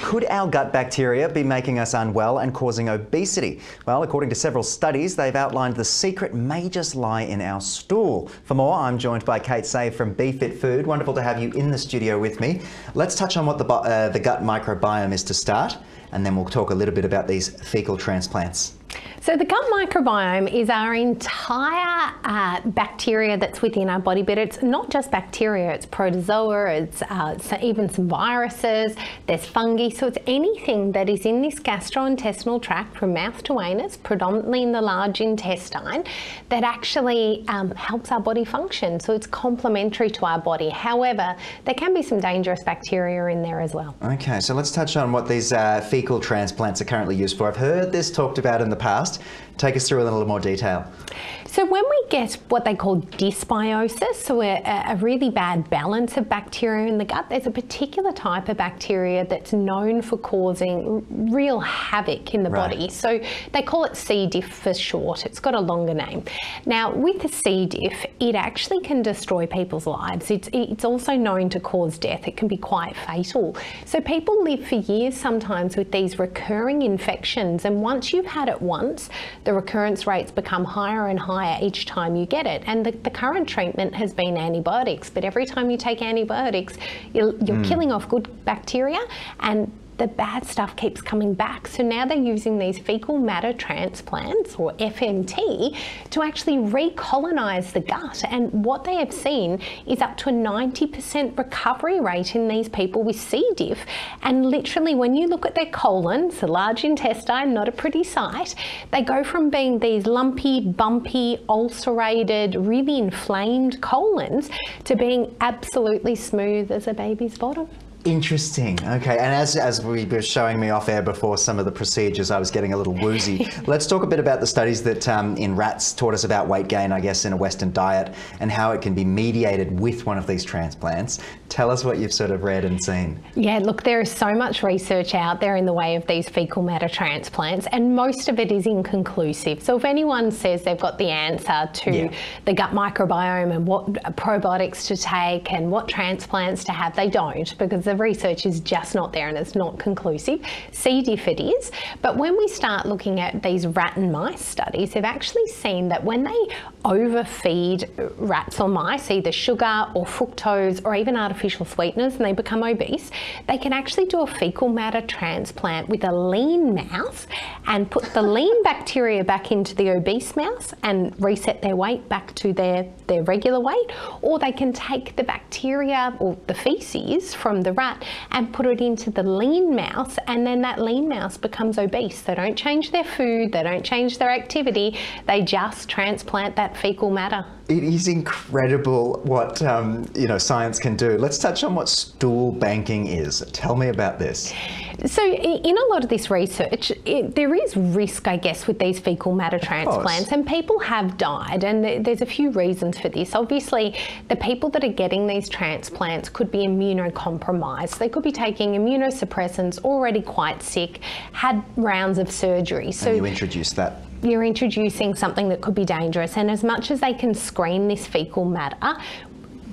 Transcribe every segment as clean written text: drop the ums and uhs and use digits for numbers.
Could our gut bacteria be making us unwell and causing obesity? Well, according to several studies, they've outlined the secret may just lie in our stool. For more, I'm joined by Kate Save from BeFit Food. Wonderful to have you in the studio with me. Let's touch on what the gut microbiome is to start, and then we'll talk a little bit about these fecal transplants. So the gut microbiome is our entire bacteria that's within our body, but it's not just bacteria, it's protozoa, it's even some viruses, there's fungi, so it's anything that is in this gastrointestinal tract from mouth to anus, predominantly in the large intestine, that actually helps our body function, so it's complementary to our body. However, there can be some dangerous bacteria in there as well. Okay, so let's touch on what these fecal transplants are currently used for. I've heard this talked about in the past. Take us through a little more detail. So when we get what they call dysbiosis, so a really bad balance of bacteria in the gut, there's a particular type of bacteria that's known for causing real havoc in the body. So they call it C.Diff for short. It's got a longer name. Now with the C.Diff, it actually can destroy people's lives. It's also known to cause death. It can be quite fatal. So people live for years sometimes with these recurring infections, and once you've had it once, the recurrence rates become higher and higher each time you get it. And the current treatment has been antibiotics, but every time you take antibiotics, you're killing off good bacteria, and the bad stuff keeps coming back. So now they're using these fecal matter transplants, or FMT, to actually recolonize the gut. And what they have seen is up to a 90% recovery rate in these people with C. diff. And literally, when you look at their colons, the large intestine, not a pretty sight, they go from being these lumpy, bumpy, ulcerated, really inflamed colons to being absolutely smooth as a baby's bottom. Interesting. Okay, and as we were showing me off air before some of the procedures, I was getting a little woozy. Let's talk a bit about the studies that in rats taught us about weight gain, I guess, in a Western diet, and how it can be mediated with one of these transplants. Tell us what you've sort of read and seen. Yeah, look, there is so much research out there in the way of these fecal matter transplants, and most of it is inconclusive. So if anyone says they've got the answer to the gut microbiome and what probiotics to take and what transplants to have, they don't, because the research is just not there and it's not conclusive. C. diff it is, but when we start looking at these rat and mice studies, they've actually seen that when they overfeed rats or mice, either sugar or fructose or even artificial sweeteners, and they become obese, they can actually do a fecal matter transplant with a lean mouse and put the lean bacteria back into the obese mouse and reset their weight back to their regular weight, or they can take the bacteria or the feces from the rat and put it into the lean mouse, and then that lean mouse becomes obese. They don't change their food, they don't change their activity, they just transplant that fecal matter. It is incredible what science can do. Let's touch on what stool banking is. Tell me about this. So in a lot of this research, there is risk, I guess, with these fecal matter transplants, and people have died, and there's a few reasons for this. Obviously, the people that are getting these transplants could be immunocompromised. They could be taking immunosuppressants, already quite sick, had rounds of surgery. So and you introduce that. You're introducing something that could be dangerous, and as much as they can screen this fecal matter,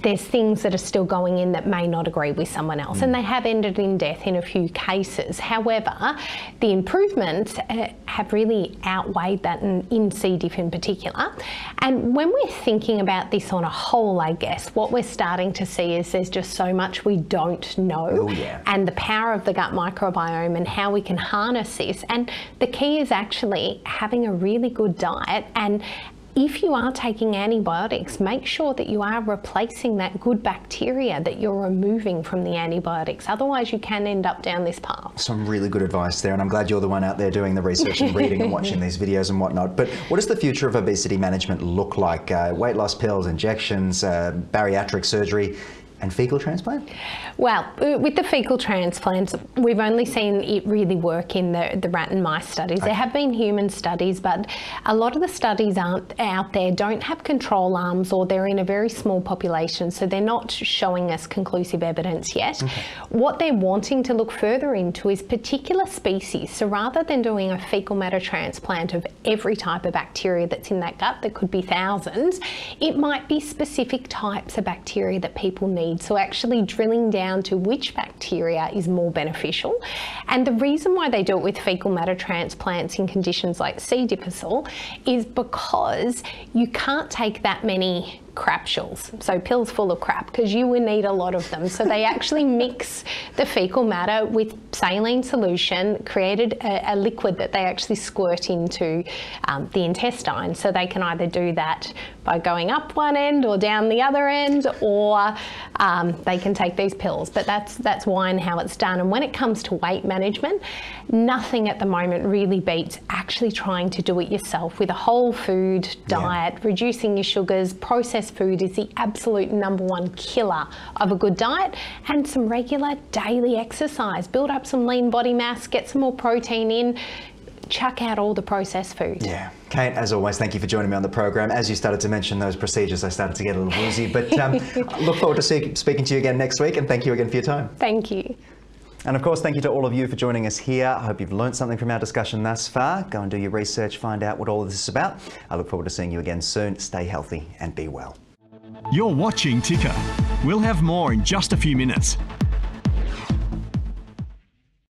there's things that are still going in that may not agree with someone else, and they have ended in death in a few cases. However, the improvements have really outweighed that in C. diff in particular. And when we're thinking about this on a whole, I guess, what we're starting to see is there's just so much we don't know, and the power of the gut microbiome and how we can harness this. And the key is actually having a really good diet, and if you are taking antibiotics, make sure that you are replacing that good bacteria that you're removing from the antibiotics. Otherwise, you can end up down this path. Some really good advice there, and I'm glad you're the one out there doing the research and reading and watching these videos and whatnot. But what does the future of obesity management look like? Weight loss pills, injections, bariatric surgery, and fecal transplant? Well, with the fecal transplants, we've only seen it really work in the rat and mice studies. There have been human studies, but a lot of the studies out there don't have control arms, or they're in a very small population, so they're not showing us conclusive evidence yet. What they're wanting to look further into is particular species. So rather than doing a fecal matter transplant of every type of bacteria that's in that gut, that could be thousands, it might be specific types of bacteria that people need need. So actually drilling down to which bacteria is more beneficial. And the reason why they do it with fecal matter transplants in conditions like C. difficile is because you can't take that many Crapsules, so pills full of crap, because you will need a lot of them. So they actually mix the fecal matter with saline solution, created a liquid that they actually squirt into the intestines. So they can either do that by going up one end or down the other end, or they can take these pills. But that's why and how it's done. And when it comes to weight management, nothing at the moment really beats actually trying to do it yourself with a whole food diet, reducing your sugars. Processed food is the absolute #1 killer of a good diet, and some regular daily exercise. Build up some lean body mass, get some more protein in, chuck out all the processed food. Yeah. Kate, as always, thank you for joining me on the program. As you started to mention those procedures, I started to get a little woozy, but look forward to speaking to you again next week, and thank you again for your time. Thank you. And of course, thank you to all of you for joining us here. I hope you've learned something from our discussion thus far. Go and do your research, find out what all of this is about. I look forward to seeing you again soon. Stay healthy and be well. You're watching Ticker. We'll have more in just a few minutes.